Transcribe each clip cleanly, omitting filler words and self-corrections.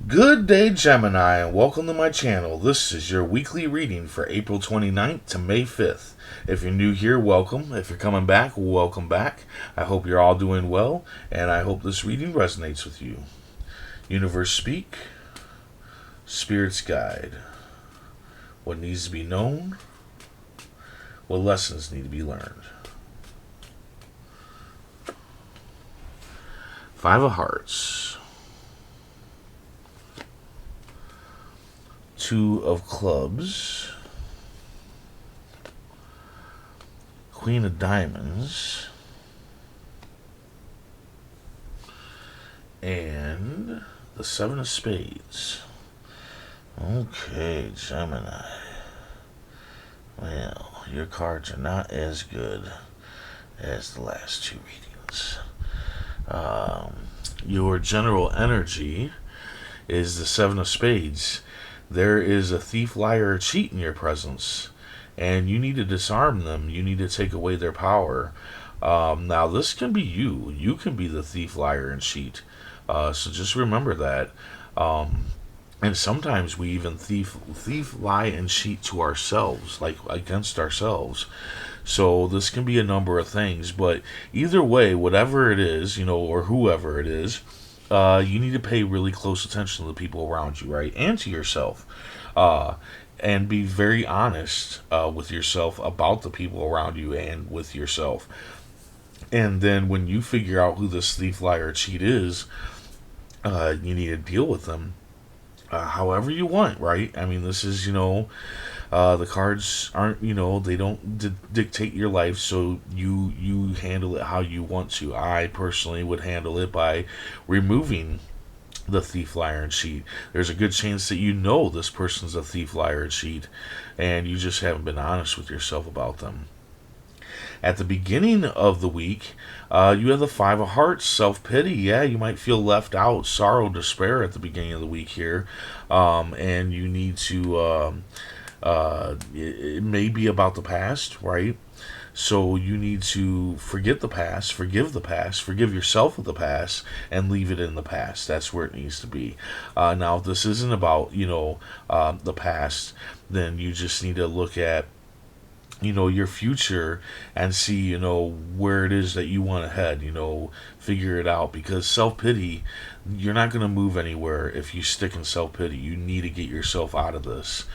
Good day, Gemini, and welcome to my channel. This is your weekly reading for April 29th to May 5th. If you're new here, welcome. If you're coming back, welcome back. I hope you're all doing well, and I hope this reading resonates with you. Universe speak, Spirit's guide. What needs to be known? What lessons need to be learned? Five of Hearts. Two of Clubs. Queen of Diamonds. And the Seven of Spades. Okay, Gemini. Well, your cards are not as good as the last two readings. Your general energy is the Seven of Spades. There is a thief, liar, or cheat in your presence, and you need to disarm them. You need to take away their power. Now, this can be you. You can be the thief, liar, and cheat. So just remember that. And sometimes we even thief, lie, and cheat to ourselves, like against ourselves. So this can be a number of things, but either way, whatever it is, or whoever it is, you need to pay really close attention to the people around you, right? And to yourself. And be very honest with yourself about the people around you and with yourself. And then when you figure out who this thief, liar, cheat is, you need to deal with them however you want, right? I mean, this is, the cards aren't, they don't dictate your life, so you handle it how you want to. I personally would handle it by removing the thief, liar, and cheat. There's a good chance that this person's a thief, liar, and cheat, and you just haven't been honest with yourself about them. At the beginning of the week, you have the Five of Hearts, self-pity. Yeah, you might feel left out, sorrow, despair at the beginning of the week here. And you need to, it may be about the past, right? So you need to forget the past, forgive yourself of the past, and leave it in the past. That's where it needs to be. Now, if this isn't about, the past, then you just need to look at your future and see, where it is that you want to head, figure it out, because self-pity, you're not going to move anywhere if you stick in self-pity. You need to get yourself out of this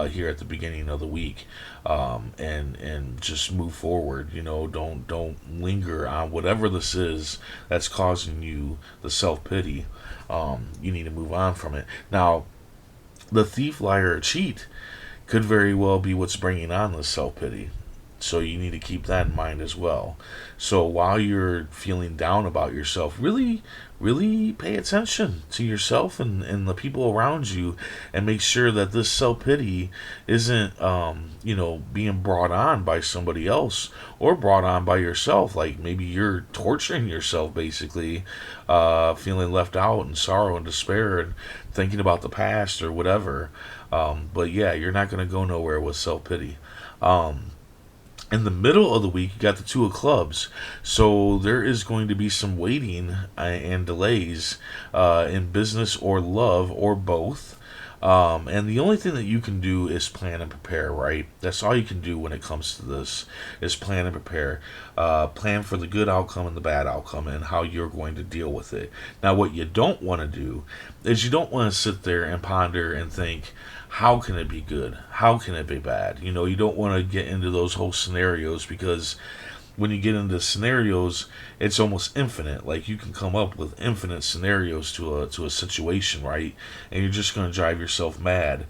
here at the beginning of the week, and just move forward. Don't linger on whatever this is that's causing you the self-pity. You need to move on from it. Now, the thief, liar, or cheat could very well be what's bringing on this self-pity. So you need to keep that in mind as well. So while you're feeling down about yourself, really, really pay attention to yourself and the people around you, and make sure that this self-pity isn't, being brought on by somebody else or brought on by yourself. Like maybe you're torturing yourself, basically, feeling left out and sorrow and despair and thinking about the past or whatever. But yeah, you're not going to go nowhere with self-pity. In the middle of the week, you got the Two of Clubs. So there is going to be some waiting and delays in business or love or both. And the only thing that you can do is plan and prepare, right? That's all you can do when it comes to this, is plan and prepare. Plan for the good outcome and the bad outcome and how you're going to deal with it. Now, what you don't want to do is you don't want to sit there and ponder and think, how can it be good? How can it be bad? You don't want to get into those whole scenarios, because when you get into scenarios, it's almost infinite. Like you can come up with infinite scenarios to a situation, right? And you're just going to drive yourself mad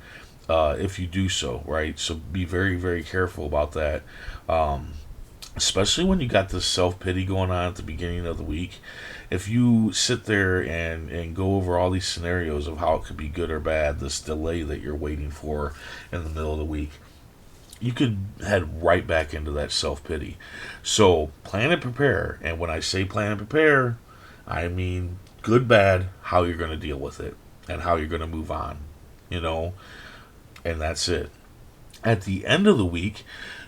if you do so, right? So be very, very careful about that. Especially when you got this self-pity going on at the beginning of the week. If you sit there and go over all these scenarios of how it could be good or bad, this delay that you're waiting for in the middle of the week, you could head right back into that self-pity. So plan and prepare. And when I say plan and prepare, I mean good, bad, how you're going to deal with it and how you're going to move on, and that's it. At the end of the week,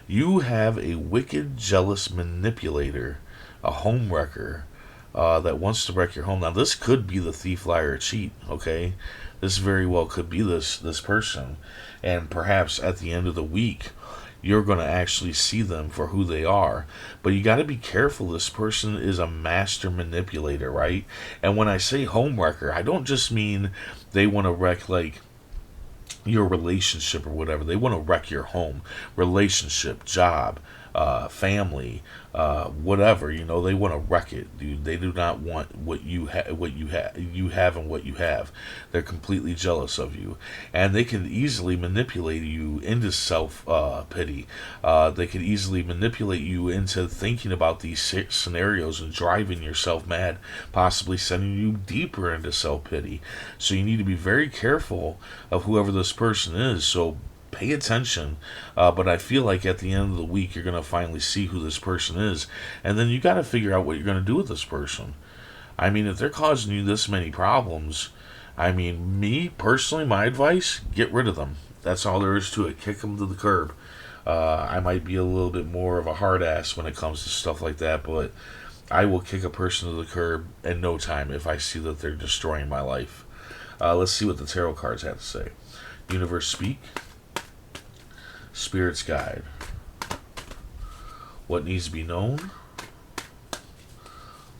you have a wicked, jealous manipulator, a homewrecker, that wants to wreck your home. Now, this could be the thief, liar, cheat. Okay, this very well could be this person, and perhaps at the end of the week, you're going to actually see them for who they are. But you got to be careful. This person is a master manipulator, right? And when I say home wrecker, I don't just mean they want to wreck like your relationship or whatever. They want to wreck your home, relationship, job, family, whatever. They want to wreck it, dude. They do not want what you have, you have, and what you have. They're completely jealous of you, and they can easily manipulate you into self pity. They can easily manipulate you into thinking about these scenarios and driving yourself mad, possibly sending you deeper into self pity. So you need to be very careful of whoever this person is. So pay attention, but I feel like at the end of the week you're going to finally see who this person is, and then you got to figure out what you're going to do with this person. I mean, if they're causing you this many problems, I mean, me personally, my advice, get rid of them. That's all there is to it. Kick them to the curb. I might be a little bit more of a hard ass when it comes to stuff like that, but I will kick a person to the curb in no time if I see that they're destroying my life. Let's see what the tarot cards have to say. Universe speak. Spirit's guide. What needs to be known?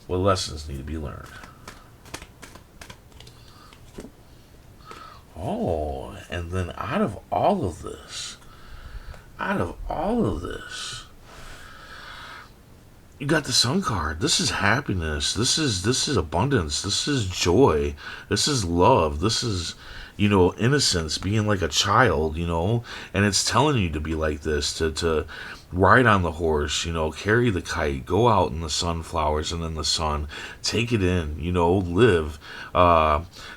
What lessons need to be learned? Oh, and then out of all of this, you got the Sun card. This is happiness. This is abundance. This is joy. This is love. This is, innocence, being like a child, and it's telling you to be like this, to ride on the horse, carry the kite, go out in the sunflowers and in the sun, take it in, live.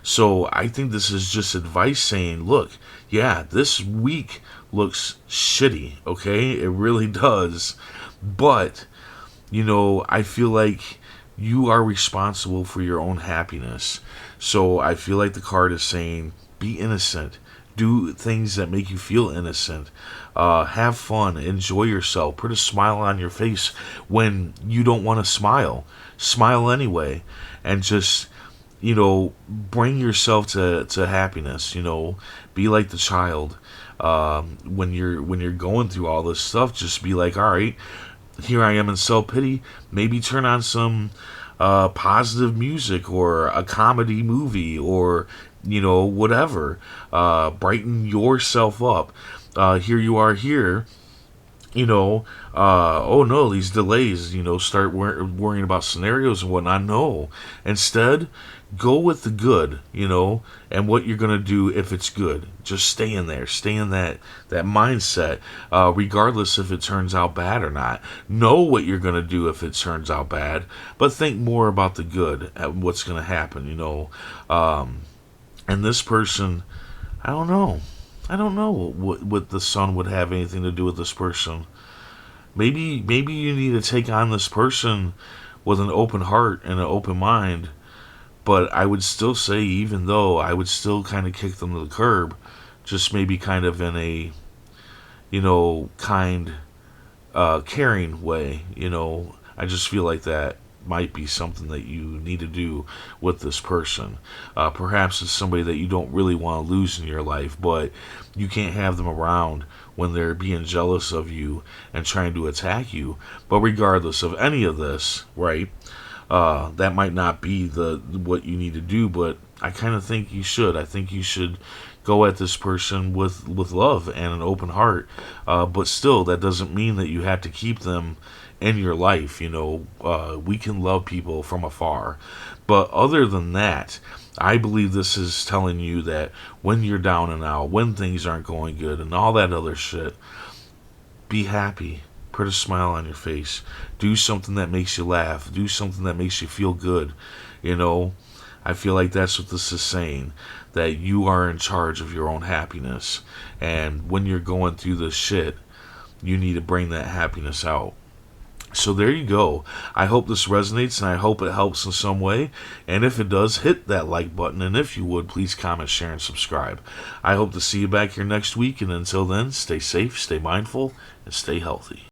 So I think this is just advice saying, look, yeah, this week looks shitty, okay? It really does. But, I feel like you are responsible for your own happiness. So I feel like the card is saying, be innocent. Do things that make you feel innocent. Have fun. Enjoy yourself. Put a smile on your face when you don't want to smile. Smile anyway. And just, bring yourself to happiness. Be like the child. When you're going through all this stuff, just be like, all right, here I am in self-pity. Maybe turn on some positive music or a comedy movie or whatever. Brighten yourself up. Here you are here, oh no, these delays, start worrying about scenarios and whatnot. No, instead, go with the good, and what you're going to do if it's good. Just stay in there. Stay in that mindset, regardless if it turns out bad or not. Know what you're going to do if it turns out bad, but think more about the good, what's going to happen, and this person, I don't know what the sun would have anything to do with this person. Maybe you need to take on this person with an open heart and an open mind. But I would still say, even though, I would still kind of kick them to the curb, just maybe kind of in a, kind, caring way. I just feel like that might be something that you need to do with this person. Perhaps it's somebody that you don't really want to lose in your life, but you can't have them around when they're being jealous of you and trying to attack you. But regardless of any of this, right, that might not be what you need to do, but I kind of think you should. I think you should go at this person with love and an open heart. But still, that doesn't mean that you have to keep them in your life. We can love people from afar. But other than that, I believe this is telling you that when you're down and out, when things aren't going good and all that other shit, be happy. Put a smile on your face. Do something that makes you laugh. Do something that makes you feel good. I feel like that's what this is saying, that you are in charge of your own happiness. And when you're going through this shit, you need to bring that happiness out. So there you go. I hope this resonates, and I hope it helps in some way. And if it does, hit that like button. And if you would, please comment, share, and subscribe. I hope to see you back here next week. And until then, stay safe, stay mindful, and stay healthy.